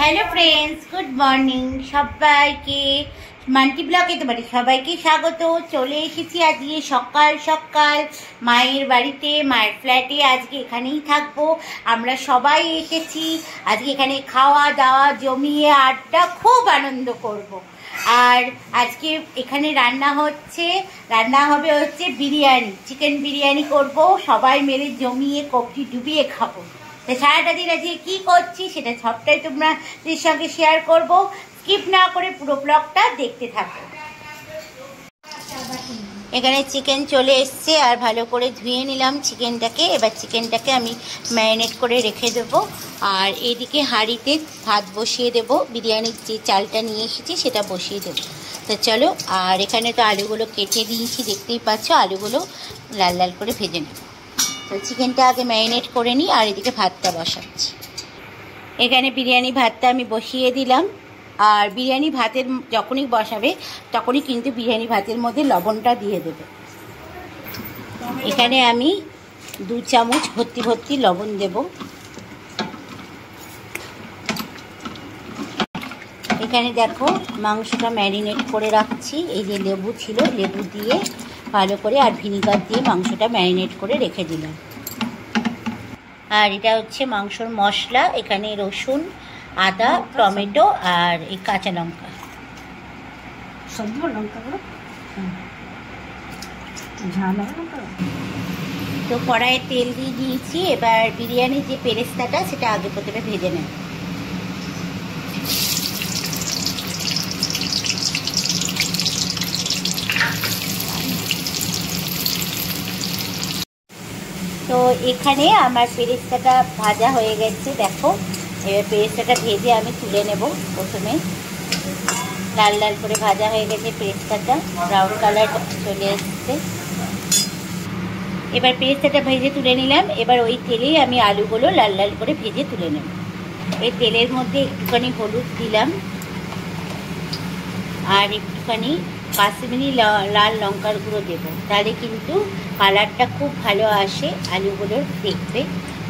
Hello friends, good morning সবাইকে মান্টি ব্লগে তোমাদের সবাইকে স্বাগত। চলে এসেছি আজকে সকাল সকাল মায়ের বাড়িতে, মায়ের ফ্ল্যাটে। আজকে এখানেই থাকবো, আমরা সবাই এসেছি। আজকে এখানে খাওয়া দাওয়া জমিয়ে আড্ডা, খুব আনন্দ করব। আর আজকে এখানে রান্না হবে হচ্ছে বিরিয়ানি, চিকেন বিরিয়ানি করব। সবাই মিলে জমিয়ে কবজি ডুবিয়ে খাবো। তো সারাটা দিন আজকে কী করছি সেটা সবটাই তোমাদের সঙ্গে শেয়ার করব। স্কিপ না করে পুরো ব্লগটা দেখতে থাকো। এখানে চিকেন চলে এসছে আর ভালো করে ধুয়ে নিলাম চিকেনটাকে। এবার চিকেনটাকে আমি ম্যারিনেট করে রেখে দেবো। আর এদিকে হাঁড়িতে ভাত বসিয়ে দেব, বিরিয়ানির যে চালটা নিয়ে এসেছি সেটা বসিয়ে দেবো। তো চলো। আর এখানে তো আলুগুলো কেটে দিয়েছি, দেখতেই পাচ্ছ। আলুগুলো লাল লাল করে ভেজে নেব। তো চিকেনটা আগে ম্যারিনেট করে নিই, আর এদিকে ভাতটা বসাচ্ছি। এখানে বিরিয়ানি ভাতটা আমি বসিয়ে দিলাম। আর বিরিয়ানি ভাতের যখনই বসাবে তখনই কিন্তু বিরিয়ানি ভাতের মধ্যে লবণটা দিয়ে দেবে। এখানে আমি 2 চামচ ভর্তি ভর্তি লবণ দেব। এখানে দেখো মাংসটা ম্যারিনেট করে রাখছি। এই যে লেবু ছিল, লেবু দিয়ে ভালো করে আর ভিনিগার দিয়ে মাংসটা ম্যারিনেট করে রেখে দিলাম। আর এটা হচ্ছে মাংসর মশলা। এখানে রসুন, আদা, টমেটো আর এই কাঁচা লঙ্কা, তো কড়াইয়ে তেল দিয়ে দিয়েছি। এবার বিরিয়ানির যে পেরেস্তাটা সেটা আগে প্রথমে ভেজে নেব। তো এখানে আমার পেরেস্তাটা ভাজা হয়ে গেছে, দেখো। এবার পেরেস্তাটা ভেজে আমি তুলে নেব। প্রথমে লাল লাল করে ভাজা হয়ে গেছে পেরেস্তাটা, ব্রাউন কালার চলে এসছে। এবার পেরেস্তাটা ভেজে তুলে নিলাম। এবার ওই তেলেই আমি আলুগুলো লাল লাল করে ভেজে তুলে নেব। এই তেলের মধ্যে একটুখানি হলুদ দিলাম আর একটুখানি কাশ্মীরি লাল লঙ্কার গুঁড়ো দেবো, তাহলে কিন্তু কালারটা খুব ভালো আসে আলুগুলোর দেখবে।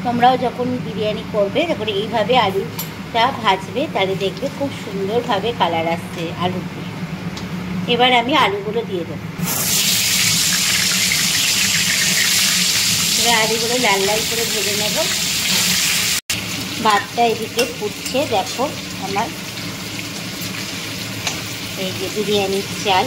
তোমরাও যখন বিরিয়ানি করবে তখন এইভাবে আলুটা ভাজবে, তাহলে দেখবে খুব সুন্দরভাবে কালার আসছে আলুর দিয়ে। এবার আমি আলুগুলো দিয়ে দেবো। এবার আলুগুলো লাল লাল করে ভেজে নেব। ভাতটা এদিকে ফুটছে, দেখো আমার এই যে বিরিয়ানির চাল।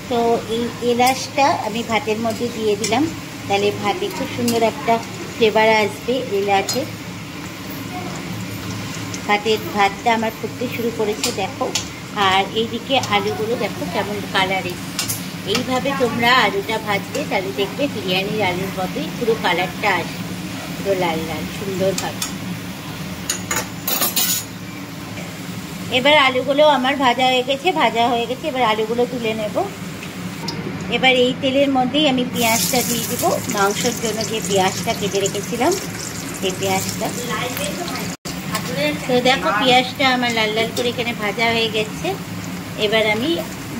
তো এই এলাচটা আমি ভাতের মধ্যে দিয়ে দিলাম, তাহলে ভাতে খুব সুন্দর একটা ফ্লেভার আসবে এলাচে। ভাতটা আমার ফুটতে শুরু করেছে, দেখো। আর এইদিকে আলুগুলো দেখো কেমন কালার এসছে। এইভাবে তোমরা আলুটা ভাজবে, তাহলে দেখবে বিরিয়ানির আলুর মতোই পুরো কালারটা আসবে, পুরো লাল লাল সুন্দরভাবে। এবার আলুগুলো আমার ভাজা হয়ে গেছে। এবার আলুগুলো তুলে নেব। এবার এই তেলের মধ্যেই আমি পেঁয়াজটা দিয়ে দেবো, মাংসের জন্য যে পেঁয়াজটা কেটে রেখেছিলাম সেই পেঁয়াজটা। তো দেখো পেঁয়াজটা আমার লাল লাল করে এখানে ভাজা হয়ে গেছে। এবার আমি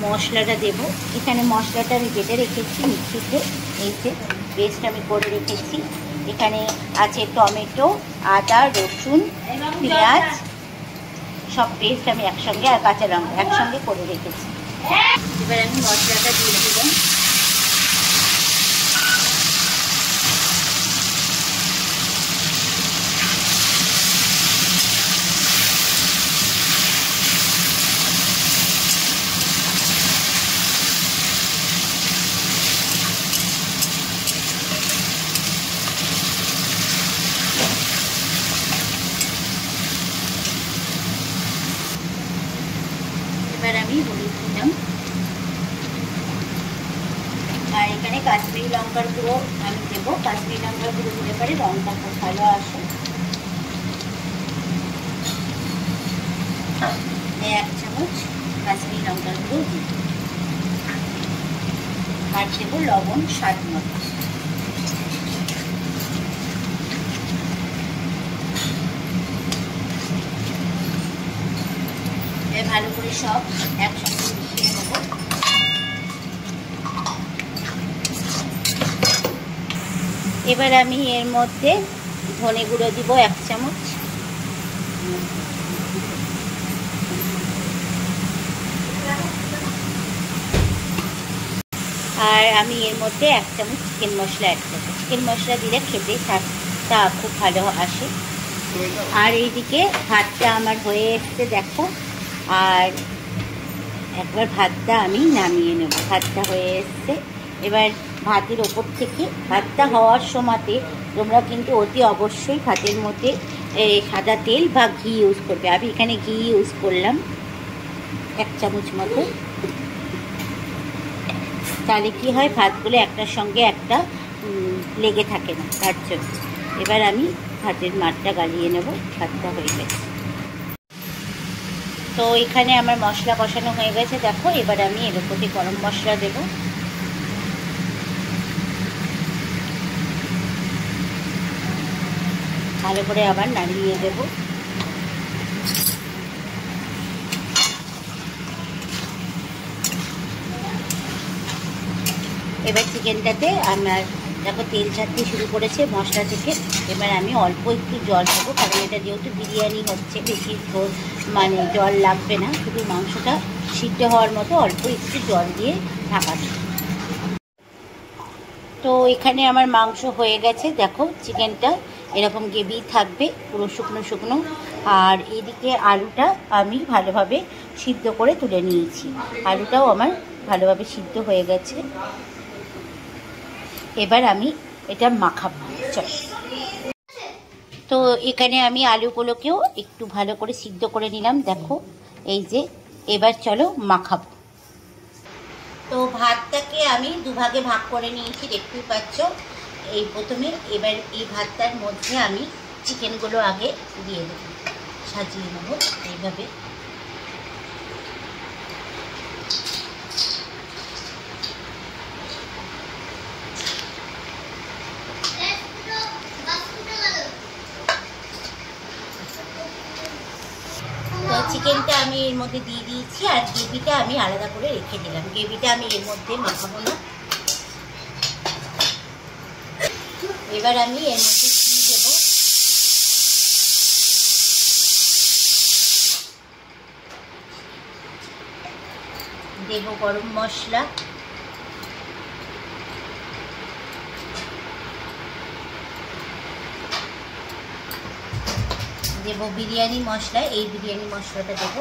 মশলাটা দেব। এখানে মশলাটা আমি কেটে রেখেছি মিক্সিতে, এই যে পেস্ট আমি করে রেখেছি। এখানে আছে টমেটো, আদা, রসুন, পেঁয়াজ, সব পেস্ট আমি একসঙ্গে, আর কাঁচা লঙ্কা একসঙ্গে করে রেখেছি। এবার আমি মশলাটা দিয়ে দিলাম। এবার আমি হলুদ দিলাম। আর এখানে কাশ্মীরি লঙ্কার গুঁড়ো আমি দেবো। কাশ্মীরি লঙ্কার গুঁড়ো দিলে পরে রঙটা খুব ভালো আসে। 1 চামচ কাশ্মীরি লঙ্কার গুঁড়ো দিই। আর দেবো লবণ স্বাদ মতো। ভালো করে সব একসঙ্গে মিশিয়ে নেবো। এবার আমি এর মধ্যে ধনে গুঁড়ো দিব 1 চামচ, আর আমি এর মধ্যে 1 চামচ চিকেন মশলা অ্যাড করব। চিকেন মশলা দিলে খেতে স্বাদটা খুব ভালো আসে। আর এইদিকে ভাতটা আমার হয়ে এসছে দেখো, আর একবার ভাতটা আমি নামিয়ে নেব। ভাতটা হয়ে এসছে। এবার ভাতের ওপর থেকে ভাতটা হওয়ার সময়তে তোমরা কিন্তু অতি অবশ্যই ভাতের মধ্যে সাদা তেল বা ঘি ইউজ করবে। আমি এখানে ঘি ইউজ করলাম 1 চামচ মতো। তাহলে কি হয়, ভাতগুলো একটার সঙ্গে একটা লেগে থাকে না, তার জন্য। এবার আমি ভাতের মাঠটা গালিয়ে নেব। ভাতটা হয়ে গেছে। তো এখানে আমার মশলা কষানো হয়ে গেছে দেখো। এবার আমি এর উপরে গরম মশলা দেব। ভালো করে আবার নাড়িয়ে দেব। এবার চিকেনটাতে আমার দেখো তেল ছাড়তে শুরু করেছে মশলা থেকে। এবার আমি অল্প একটু জল দেবো, কারণ এটা যেহেতু বিরিয়ানি হচ্ছে, বেশি মানে জল লাগবে না, শুধু মাংসটা সিদ্ধ হওয়ার মতো অল্প একটু জল দিয়ে ঢাকা দেব। তো এখানে আমার মাংস হয়ে গেছে দেখো। চিকেনটা এরকম গ্রেভি থাকবে, পুরো শুকনো শুকনো। আর এদিকে আলুটা আমি ভালোভাবে সিদ্ধ করে তুলে নিয়েছি। আলুটাও আমার ভালোভাবে সিদ্ধ হয়ে গেছে। এবার আমি এটা মাখাবো। চল, তো এখানে আমি আলুগুলোকেও একটু ভালো করে সিদ্ধ করে নিলাম দেখো, এই যে। এবার চলো মাখাবো। তো ভাতটাকে আমি দুভাগে ভাগ করে নিয়েছি, দেখতেই পাচ্ছ। এই প্রথমে এবার এই ভাতটার মধ্যে আমি চিকেনগুলো আগে দিয়ে দেবো, সাজিয়ে নেবো এইভাবে। তো চিকেনটা আমি এর মধ্যে দিয়ে দিয়েছি, আর গ্রেভিটা আমি আলাদা করে রেখে দিলাম। গ্রেভিটা আমি এর মধ্যে মাখাবো না। এবার আমি এর মধ্যে ঘি দেব। দেব গরম মশলা, দেব বিরিয়ানি মশলা। এই বিরিয়ানি মশলাটা দেব।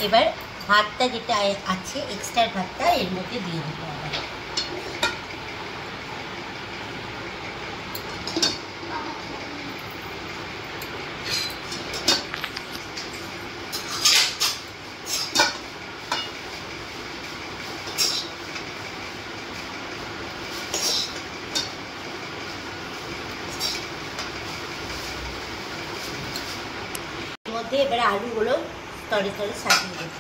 এবার ভাতটা যেটা আছে, এক্সট্রা ভাতটা এর মধ্যে দিয়ে দেবো আবার। মধ্যে এবারে আলুগুলো তরে তরে সাজিয়ে দেব।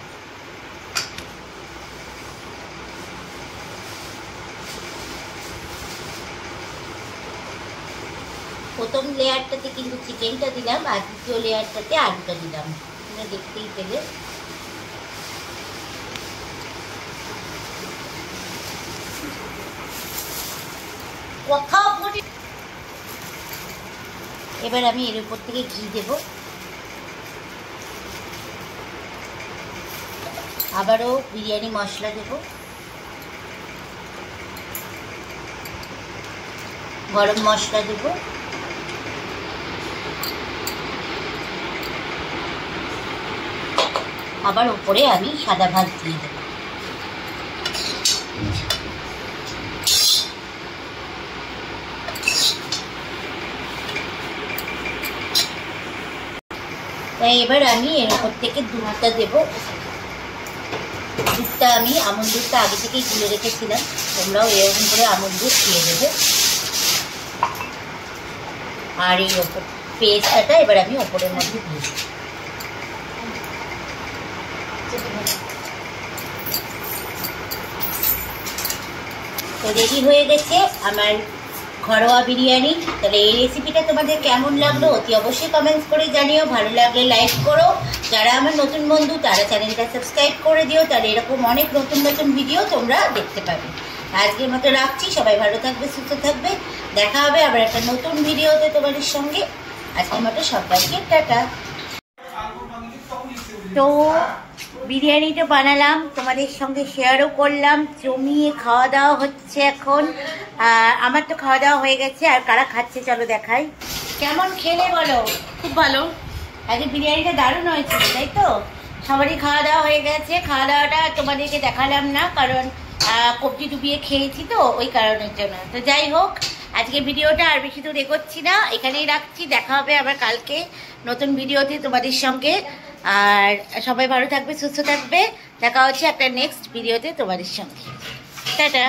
প্রথম লেয়ারটাতে কিন্তু চিকেনটা দিলাম, আর দ্বিতীয় লেয়ারটাতে আলুটা দিলাম। তোমরা দেখতেই পেলে। এবার আমি এর উপর থেকে ঘি দেব। আবারও বিরিয়ানি মশলা দেব, গরম মশলা দেব, আবার উপরে আমি সাদা ভাত দিয়ে দেব। তাই এবার আমি এর উপর থেকে দুধটা দেব। দুধটা আমি আমুল দুধটা আগে থেকেই গুলে রেখেছিলাম, তোমরাও এরকম করে আমুল দুধ দিয়ে দেবে। আর এই ওপর পেস্টটা এবার আমি ওপরের মধ্যে দিয়ে দেব। তো রেডি হয়ে গেছে আমার ঘরোয়া বিরিয়ানি। তাহলে এই রেসিপিটা তোমাদের কেমন লাগলো অতি অবশ্যই কমেন্টস করে জানিও। ভালো লাগলে লাইক করো, যারা আমার নতুন বন্ধু তারা চ্যানেলটা সাবস্ক্রাইব করে দিও, তাহলে এরকম অনেক নতুন নতুন ভিডিও তোমরা দেখতে পাবে। আজকের মতো রাখছি, সবাই ভালো থাকবে, সুস্থ থাকবে, দেখা হবে আবার একটা নতুন ভিডিওতে তোমাদের সঙ্গে। আজকের মতো সবাইকে টাটা। তো বিরিয়ানিটা বানালাম, তোমাদের সঙ্গে শেয়ারও করলাম, জমিয়ে খাওয়া দাওয়া হচ্ছে এখন। আমার তো খাওয়া দাওয়া হয়ে গেছে, আর কারা খাচ্ছে চলো দেখাই। কেমন খেলে বলো? খুব ভালো। আজকে বিরিয়ানিটা দারুণ হয়েছিল, তাই তো? সবারই খাওয়া দাওয়া হয়ে গেছে। খাওয়া দাওয়াটা তোমাদেরকে দেখালাম না, কারণ কবজি ডুবিয়ে খেয়েছি তো, ওই কারণের জন্য। তো যাই হোক, আজকে ভিডিওটা আর বেশি দূর এগোচ্ছি না, এখানেই রাখছি। দেখা হবে আবার কালকে নতুন ভিডিওতে তোমাদের সঙ্গে। আর সবাই ভালো থাকবে, সুস্থ থাকবে, দেখা হচ্ছে একটা নেক্সট ভিডিওতে তোমাদের সঙ্গে। টাটা।